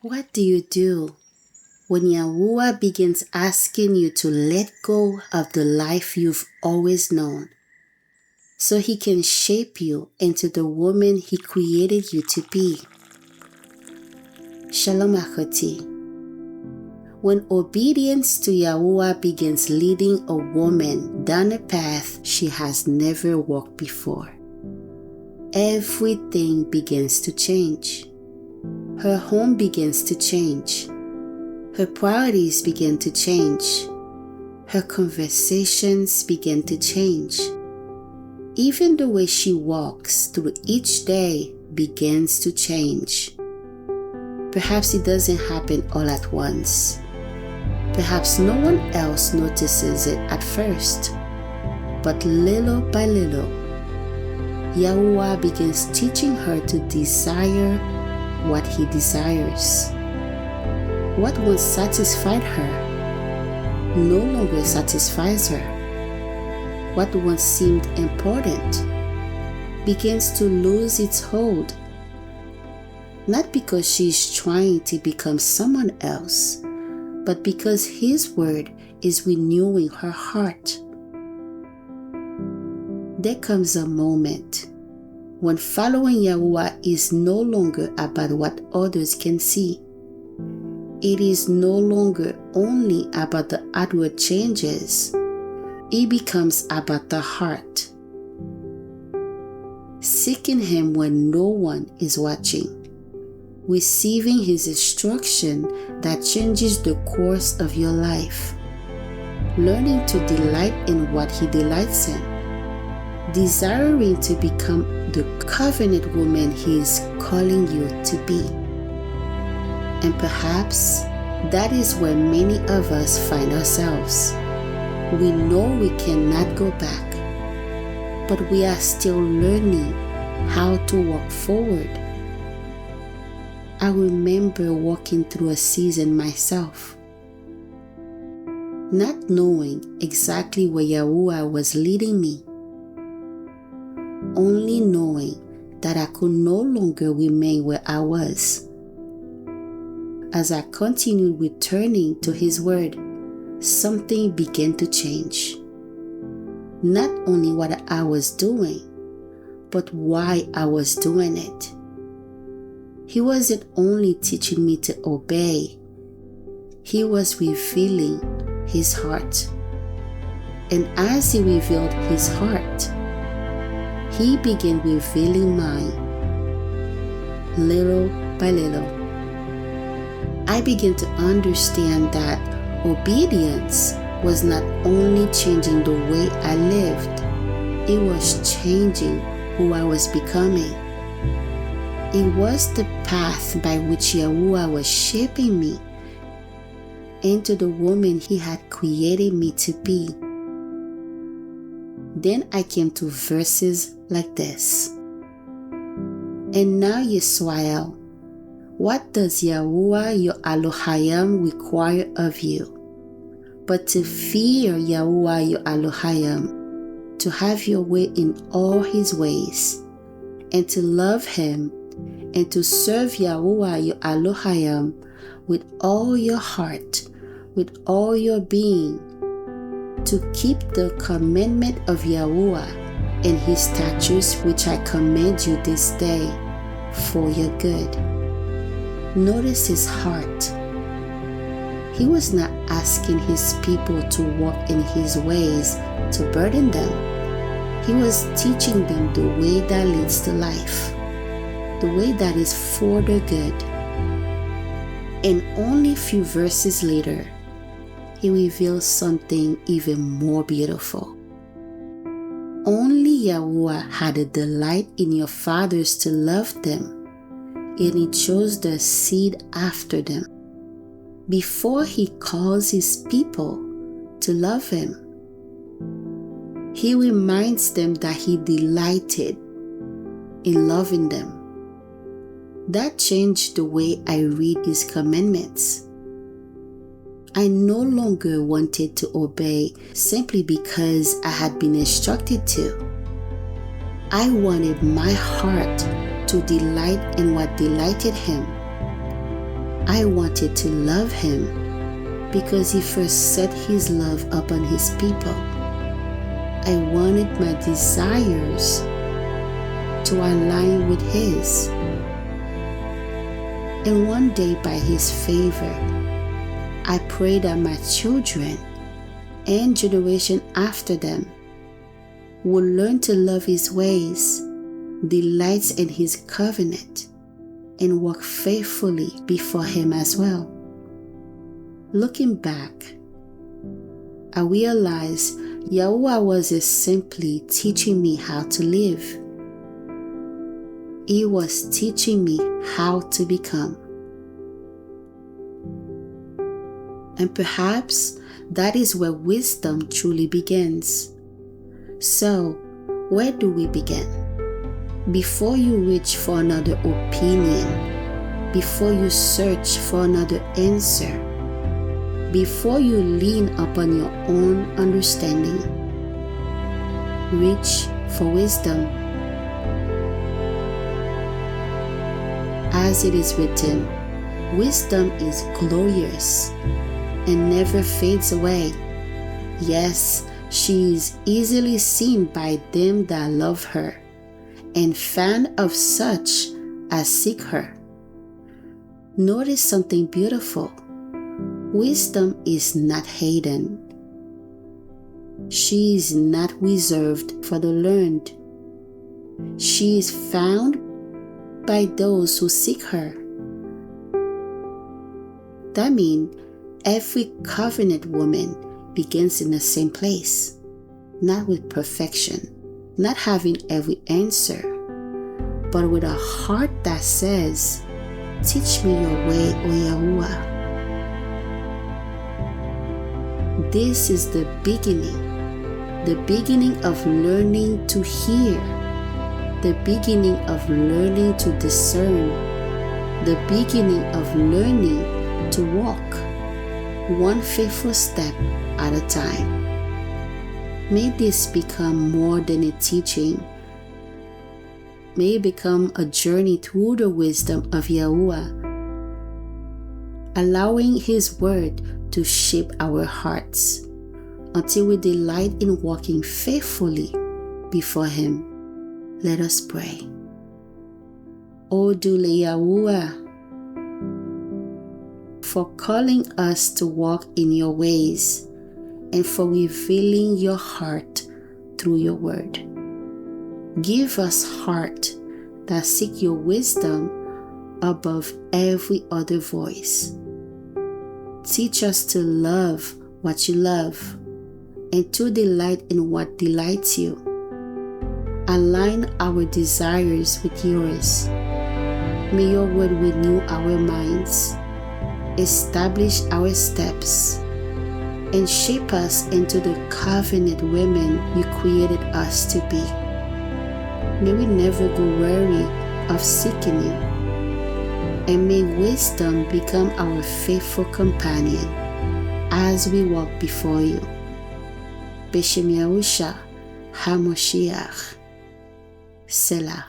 What do you do when YaHUaH begins asking you to let go of the life you've always known so He can shape you into the woman He created you to be? Shalom Achoti. When obedience to YaHUaH begins leading a woman down a path she has never walked before, everything begins to change. Her home begins to change. Her priorities begin to change. Her conversations begin to change. Even the way she walks through each day begins to change. Perhaps it doesn't happen all at once. Perhaps no one else notices it at first. But little by little, YaHUaH begins teaching her to desire what He desires. What once satisfied her no longer satisfies her. What once seemed important begins to lose its hold. Not because she's trying to become someone else, but because His word is renewing her heart. There comes a moment when following YaHUaH is no longer about what others can see. It is no longer only about the outward changes. It becomes about the heart. Seeking Him when no one is watching. Receiving His instruction that changes the course of your life. Learning to delight in what He delights in. Desiring to become the covenant woman He is calling you to be. And perhaps that is where many of us find ourselves. We know we cannot go back, but we are still learning how to walk forward. I remember walking through a season myself, not knowing exactly where YaHUaH was leading me, only knowing that I could no longer remain where I was. As I continued returning to His word, something began to change. Not only what I was doing, but why I was doing it. He wasn't only teaching me to obey, He was revealing His heart. And as He revealed His heart, He began revealing mine. Little by little, I began to understand that obedience was not only changing the way I lived, it was changing who I was becoming. It was the path by which YaHUaH was shaping me into the woman He had created me to be. Then I came to verses like this. And now Yisrael, what does YaHUaH your Elohim require of you? But to fear YaHUaH your Elohim, to have your way in all His ways, and to love Him, and to serve YaHUaH your Elohim with all your heart, with all your being, to keep the commandment of YaHUaH and His statutes which I command you this day for your good. Notice His heart. He was not asking His people to walk in His ways to burden them. He was teaching them the way that leads to life, the way that is for the good. And only a few verses later, He reveals something even more beautiful. Only YaHUaH had a delight in your fathers to love them, and He chose the seed after them. Before He calls His people to love Him, He reminds them that He delighted in loving them. That changed the way I read His commandments. I no longer wanted to obey simply because I had been instructed to. I wanted my heart to delight in what delighted Him. I wanted to love him because he first set his love upon his people. I wanted my desires to align with his. And one day, by his favor, I pray that my children and generation after them will learn to love his ways, delights in his covenant, and walk faithfully before him as well. Looking back, I realized YaHUaH wasn't simply teaching me how to live. He was teaching me how to become. And perhaps that is where wisdom truly begins. So, where do we begin? Before you reach for another opinion, before you search for another answer, before you lean upon your own understanding, reach for wisdom. As it is written, wisdom is glorious and never fades away. Yes, she is easily seen by them that love her, and fan of such as seek her. Notice something beautiful. Wisdom is not hidden. She is not reserved for the learned. She is found by those who seek her. That means every covenant woman begins in the same place, not with perfection, not having every answer, but with a heart that says, "Teach me your way, O YaHUaH." This is the beginning of learning to hear, the beginning of learning to discern, the beginning of learning to walk, one faithful step at a time. May this become more than a teaching. May it become a journey through the wisdom of YaHUaH, allowing His word to shape our hearts until we delight in walking faithfully before Him. Let us pray. O Dule YaHUaH, for calling us to walk in your ways and for revealing your heart through your word. Give us heart that seek your wisdom above every other voice. Teach us to love what you love and to delight in what delights you. Align our desires with yours. May your word renew our minds, establish our steps, and shape us into the covenant women you created us to be. May we never go weary of seeking you, and may wisdom become our faithful companion as we walk before you. B'Shem Yahusha HaMoshiach, Selah.